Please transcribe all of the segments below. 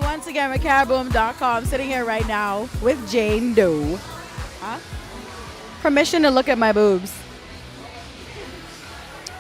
Once again with Caribboom.com, sitting here right now with Jayne Doh. Huh? Permission to look at my boobs.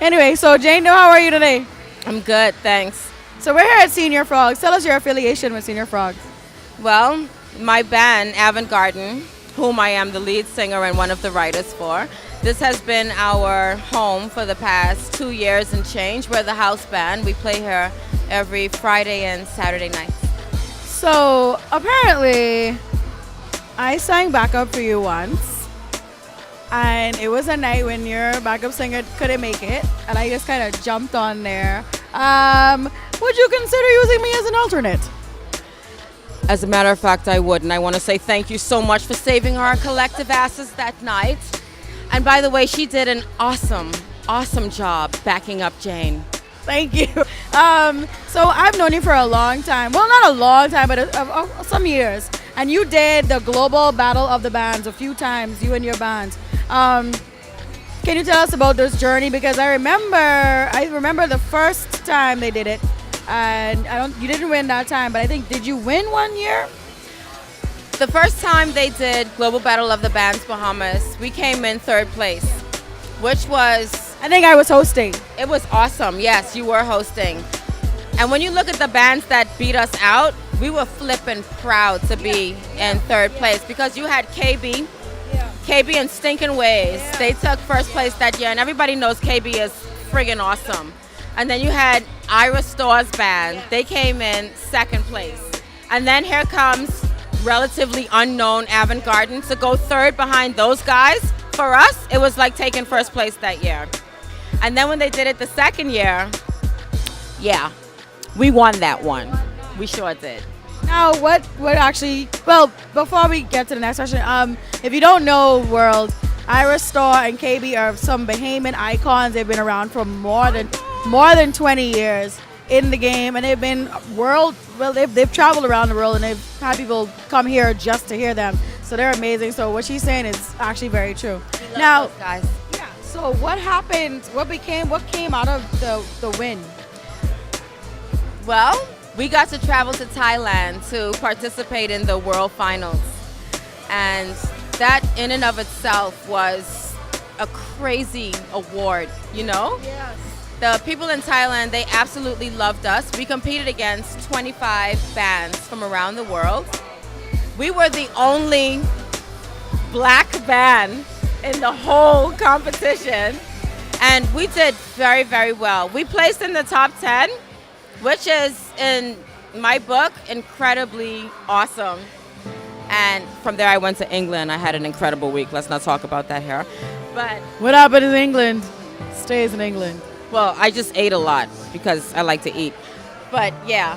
Anyway, so Jayne Doh, how are you today? I'm good, thanks. So we're here at Senor Frogs. Tell us your affiliation with Senor Frogs. Well, my band, Avant-Garden, whom I am the lead singer and one of the writers for, this has been our home for the past 2 years and change. We're the house band. We play here every Friday and Saturday nights. So apparently, I sang backup for you once, and it was a night when your backup singer couldn't make it, and I just kind of jumped on there. Would you consider using me as an alternate? As a matter of fact, I would, and I want to say thank you so much for saving our collective asses that night. And by the way, she did an awesome job backing up Jayne. Thank you. So I've known you for a long time. Well, not a long time, but some years. And you did the Global Battle of the Bands a few times, you and your band. Can you tell us about this journey? Because I remember the first time they did it, and you didn't win that time, but I think, did you win one year? The first time they did Global Battle of the Bands Bahamas, we came in third place, which was... I think I was hosting. It was awesome. Yes, you were hosting. And when you look at the bands that beat us out, we were flipping proud to be in third place because you had KB and Stinking Ways. Yeah. They took first place that year, and everybody knows KB is friggin' awesome. And then you had Ira Store's band. They came in second place. And then here comes relatively unknown Avant-Garden to go third behind those guys. For us, it was like taking first place that year. And then when they did it the second year, yeah, we won that one. We sure did. Now, what actually, well, before we get to the next question, if you don't know, world, Ira Store and KB are some Bahamian icons. They've been around for more than 20 years in the game, and they've been they've traveled around the world, and they've had people come here just to hear them. So they're amazing. So what she's saying is actually very true. Now, those guys. yeah. So what happened? What came out of the win? Well, we got to travel to Thailand to participate in the World Finals. And that in and of itself was a crazy award, you know? Yes. The people in Thailand, they absolutely loved us. We competed against 25 bands from around the world. We were the only black band in the whole competition. And we did very, very well. We placed in the top 10, which is, in my book, incredibly awesome. And from there, I went to England. I had an incredible week. Let's not talk about that here. But What happened in England stays in England. well, I just ate a lot because I like to eat. But yeah,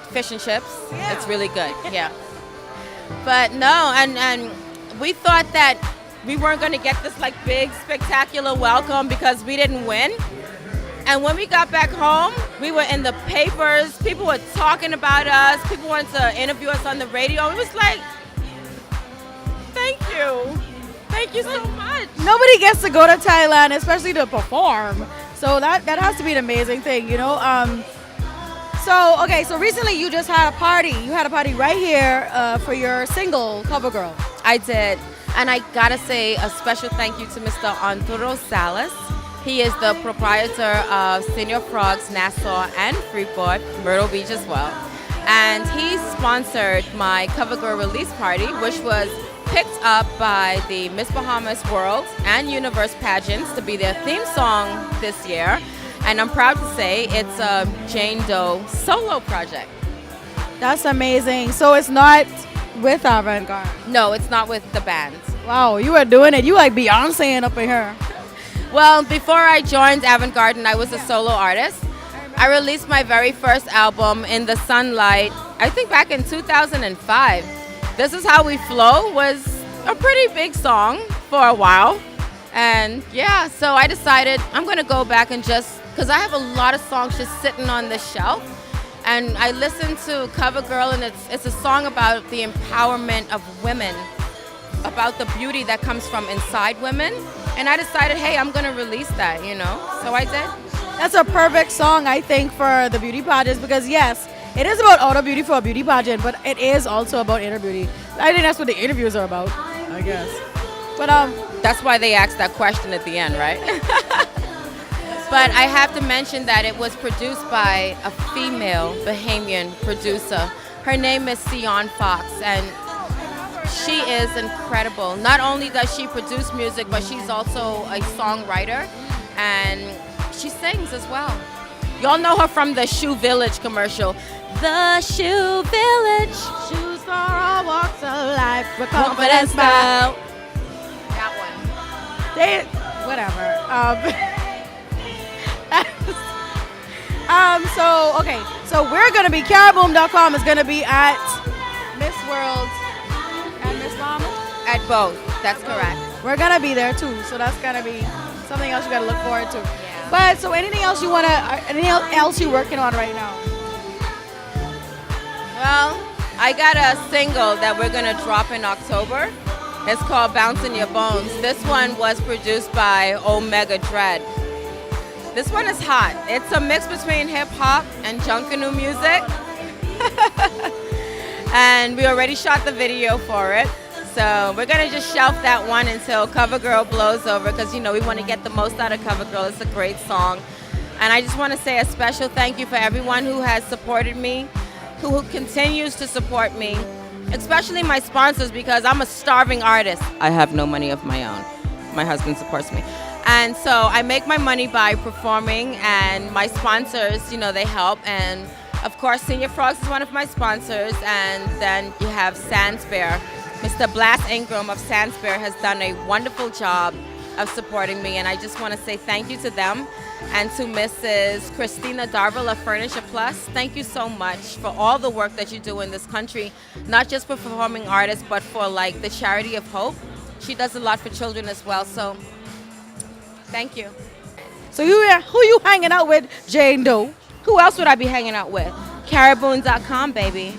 fish and chips. Yeah. It's really good. Yeah. But no, and we thought that we weren't going to get this like big, spectacular welcome because we didn't win. And when we got back home, we were in the papers. People were talking about us. People wanted to interview us on the radio. It was like, thank you. Thank you so much. Nobody gets to go to Thailand, especially to perform. So that has to be an amazing thing, you know. So, okay, so recently you just had a party. You had a party right here for your single, Cover Girl. I did. And I gotta say a special thank you to Mr. Arturo Salas. He is the proprietor of Senor Frogs, Nassau, and Freeport, Myrtle Beach as well. And he sponsored my Cover Girl release party, which was picked up by the Miss Bahamas World and Universe pageants to be their theme song this year. And I'm proud to say it's a Jayne Doh solo project. That's amazing. So it's not with Avant-Garde. No, it's not with the band. Wow, you were doing it. You like Beyonce up in here. Well, before I joined Avant-Garde, I was a solo artist. I released my very first album, In the Sunlight, I think back in 2005. This Is How We Flow was a pretty big song for a while. And yeah, so I decided I'm going to go back and just, because I have a lot of songs just sitting on the shelf. And I listened to Cover Girl, and it's a song about the empowerment of women, about the beauty that comes from inside women. And I decided, hey, I'm going to release that, you know? So I did. That's a perfect song, I think, for the beauty pageants because, yes, it is about outer beauty for a beauty pageant, but it is also about inner beauty. I think that's what the interviews are about, I guess. But that's why they asked that question at the end, right? But I have to mention that it was produced by a female Bahamian producer. Her name is Sion Fox, and she is incredible. Not only does she produce music, but she's also a songwriter, and she sings as well. Y'all know her from the Shoe Village commercial. The Shoe Village. shoes for all walks of life, with Confidence confidence style. That one. They, whatever. So, okay. So we're going to be, Caribboom.com is going to be at Miss World and Miss Mama. At both. That's correct. We're going to be there too. So that's going to be something else you got to look forward to. Yeah. But so anything else you want to, anything else you're working on right now? Well, I got a single that we're going to drop in October. It's called Bouncing Your Bones. This one was produced by Omega Dread. This one is hot. It's a mix between hip hop and Junkanoo music. And we already shot the video for it. So we're going to just shelf that one until Cover Girl blows over because, you know, we want to get the most out of Cover Girl. It's a great song. And I just want to say a special thank you for everyone who has supported me, who continues to support me, especially my sponsors because I'm a starving artist. I have no money of my own. My husband supports me. And so I make my money by performing, and my sponsors, you know, they help. And of course, Senor Frogs is one of my sponsors. And then you have Sandsbear. Mr. Blas Ingram of Sandsbear has done a wonderful job of supporting me. And I just want to say thank you to them. And to Mrs. Christina Darville of Furniture Plus, thank you so much for all the work that you do in this country, not just for performing artists, but for like the Charity of Hope. She does a lot for children as well, so thank you. So who you hanging out with, Jayne Doh? Who else would I be hanging out with? Caribboom.com, baby.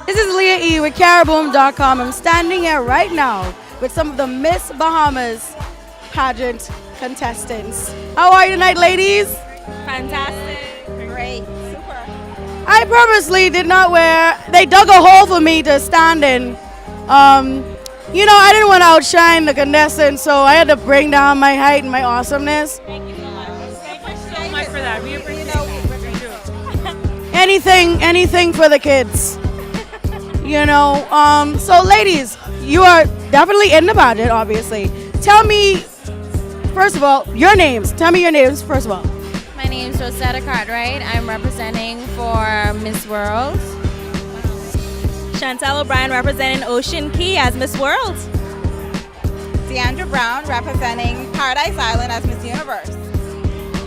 This is Leah E with Caribboom.com. I'm standing here right now with some of the Miss Bahamas pageant contestants. How are you tonight, ladies? Fantastic. Great. Super. I purposely did not wear, they dug a hole for me to stand in. You know, I didn't want to outshine the contestants, so I had to bring down my height and my awesomeness. Thank you so much. Thank you so much for that. We appreciate it. Anything for the kids. You know, so ladies, you are definitely in the pageant, obviously. Tell me, first of all, your names. Tell me your names, first of all. My name's Rosetta Cartwright. I'm representing for Miss World. Chantel O'Brien representing Ocean Key as Miss World. Deandra Brown representing Paradise Island as Miss Universe.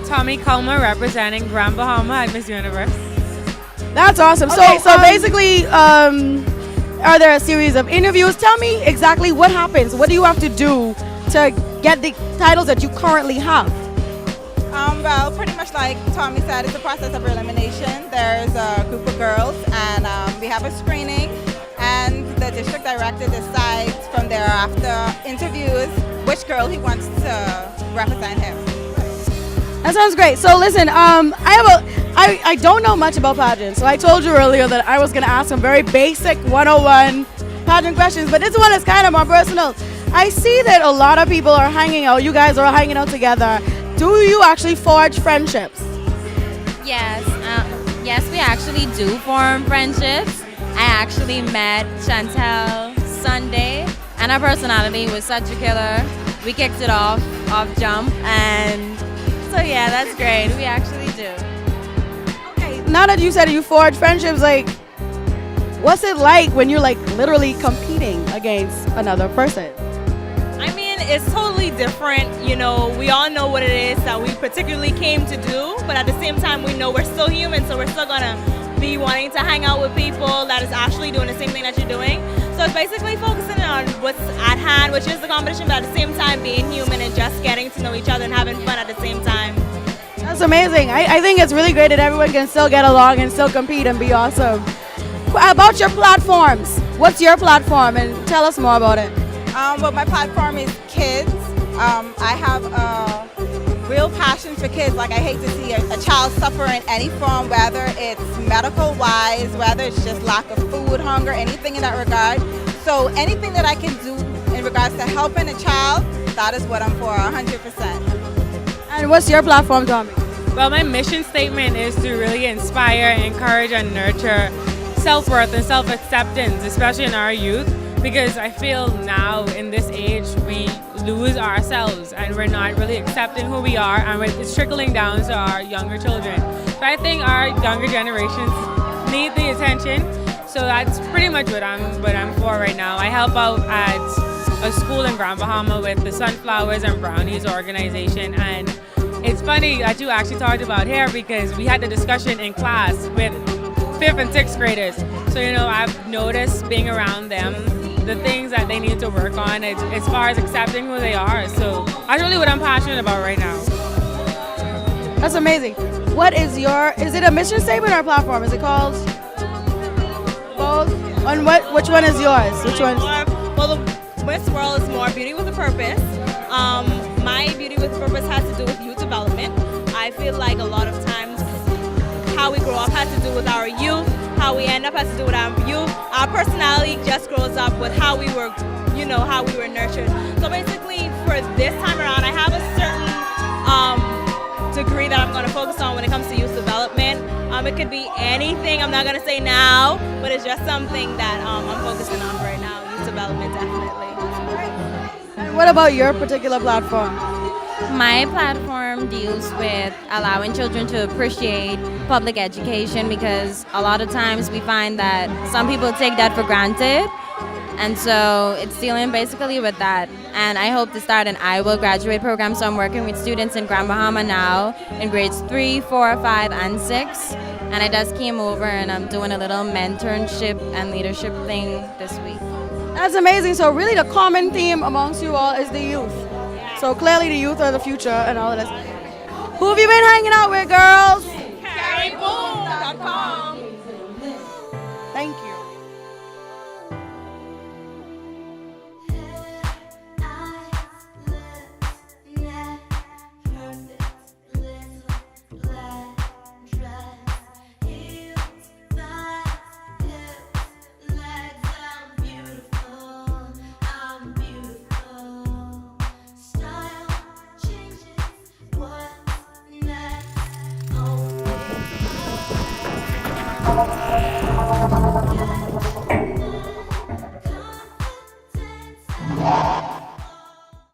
Tommy Culmer representing Grand Bahama at Miss Universe. That's awesome. Okay, So basically, Are there a series of interviews? Tell me exactly what happens. What do you have to do to get the titles that you currently have? Well, pretty much like Tommy said, it's a process of elimination. There's a group of girls, and we have a screening, and the district director decides from there after interviews which girl he wants to represent him. That sounds great. So listen, I don't know much about pageants, so I told you earlier that I was gonna ask some very basic 101 pageant questions, but this one is kind of more personal. I see that a lot of people are hanging out. You guys are hanging out together. Do you actually forge friendships? Yes, yes, we actually do form friendships. I actually met Chantel Sunday, and her personality was such a killer. We kicked it off jump, and so yeah, that's great. We actually do. Okay, now that you said you forge friendships, like, what's it like when you're like literally competing against another person? I mean, it's totally different. You know, we all know what it is that we particularly came to do, but at the same time, we know we're still human, so we're still gonna be wanting to hang out with people that is actually doing the same thing that you're doing. So it's basically focusing on what's at hand, which is the competition, but at the same time being human and just getting to know each other and having fun at the same time. That's amazing. I think it's really great that everyone can still get along and still compete and be awesome. About your platforms, what's your platform, and tell us more about it. Well, my platform is kids. I have a real passion for kids. Like, I hate to see a child suffer in any form, whether it's medical-wise, whether it's just lack of food, hunger, anything in that regard. So anything that I can do in regards to helping a child, that is what I'm for, 100%. And what's your platform, Tommy? Well, my mission statement is to really inspire, encourage, and nurture self-worth and self-acceptance, especially in our youth, because I feel now in this age we lose ourselves and we're not really accepting who we are, and it's trickling down to our younger children. So I think our younger generations need the attention. So that's pretty much what I'm for right now. I help out at a school in Grand Bahama with the Sunflowers and Brownies organization, and it's funny that you actually talked about hair because we had the discussion in class with 5th and 6th graders. So, you know, I've noticed being around them, the things that they need to work on as far as accepting who they are. So that's really what I'm passionate about right now. That's amazing. What is it a mission statement or a platform? Is it called both? On which one is yours? Which one? Well, the Miss World is more beauty with a purpose. My beauty with a purpose has to do with youth development. I feel like a lot of times how we grow up has to do with our youth, how we end up has to do with our youth. Our personality just grows up with how we were, how we were nurtured. So basically, for this time around, I have a certain degree that I'm going to focus on when it comes to youth development. It could be anything, I'm not going to say now, but it's just something that I'm focusing on right now, youth development, definitely. And what about your particular platform? My platform deals with allowing children to appreciate public education, because a lot of times we find that some people take that for granted. And so it's dealing basically with that. And I hope to start an I Will Graduate program. So I'm working with students in Grand Bahama now in grades 3, 4, 5, and 6. And I just came over and I'm doing a little mentorship and leadership thing this week. That's amazing. So really the common theme amongst you all is the youth. So clearly the youth are the future and all of this. Who have you been hanging out with, girls? Caribboom.com. Thank you. What's next?